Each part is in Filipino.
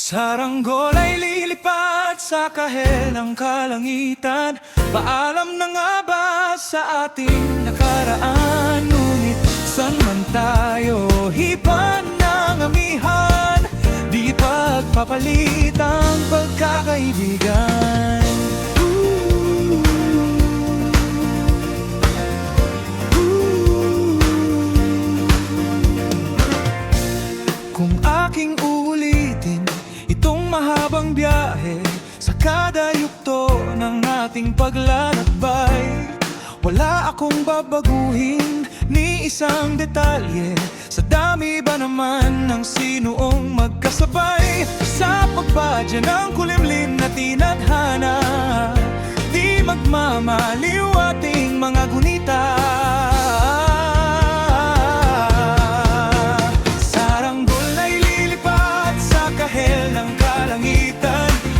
Saranggol ay lilipat sa kahel ng kalangitan. Paalam na nga ba sa ating nakaraan? Ngunit saan man tayo hipan ng amihan, di pagpapalit ang pagkakaibigan. Kung aking uulitin itong mahabang biyahe sa kada yugto ng ating paglalakbay, wala akong babaguhin ni isang detalye. Sa dami ba naman ng sinuong magkasabay sa pagpadya ng kulimlim na tinadhana, di magmamaliw ating mga gunita.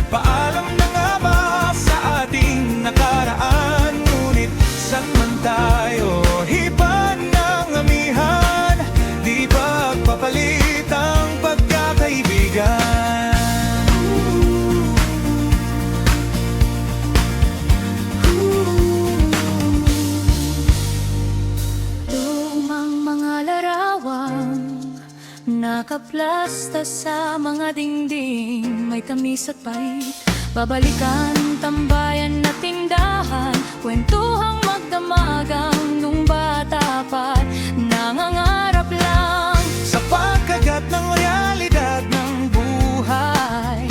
Paalam na nga ba sa ating nakaraan? Ngunit saan man tayo hipan ng amihan, di pagpapalit ang pagkakaibigan. Lumang mga larawan nakaplasta sa mga dingding, may tamis at pait. Babalikan, tambayan na tindahan, kwentuhang magdamagang nung bata pa't nangangarap lang sa pagkagat ng realidad ng buhay.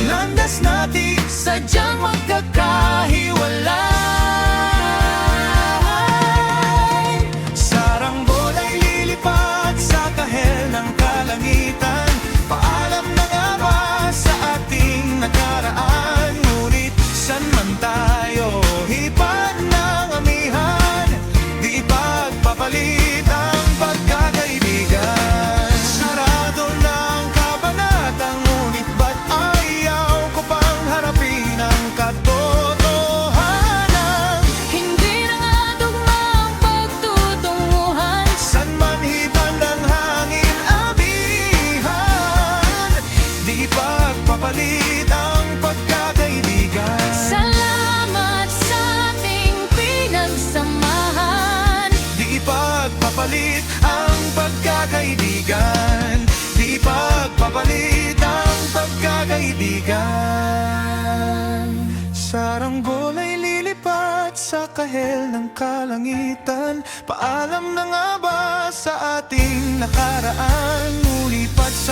Landas natin sadyang magkakahiwalay. Saranggol ay lilipat sa kahel ng kalangitan. Paalam na nga ba sa ating nakaraan? Ngunit saan man tayo hipan ng amihan, di pagpapalit ang pagkakaibigan. Sarado na ang kabanata, ngunit ba't ayaw ko pang harapin ang katotohanan? Hindi na nga tugma ang pagtutunguhan, San man hipan ng hangin amihan, di pagpapalit ang pagkakaibigan. salamat sa ating pinagsamahan. Di pagpapalit ang pagkakaibigan. Di pagpapalit ang pagkakaibigan. Saranggol ay lilipat sa kahel ng kalangitan. Paalam na nga ba sa ating nakaraan? Lulipat sa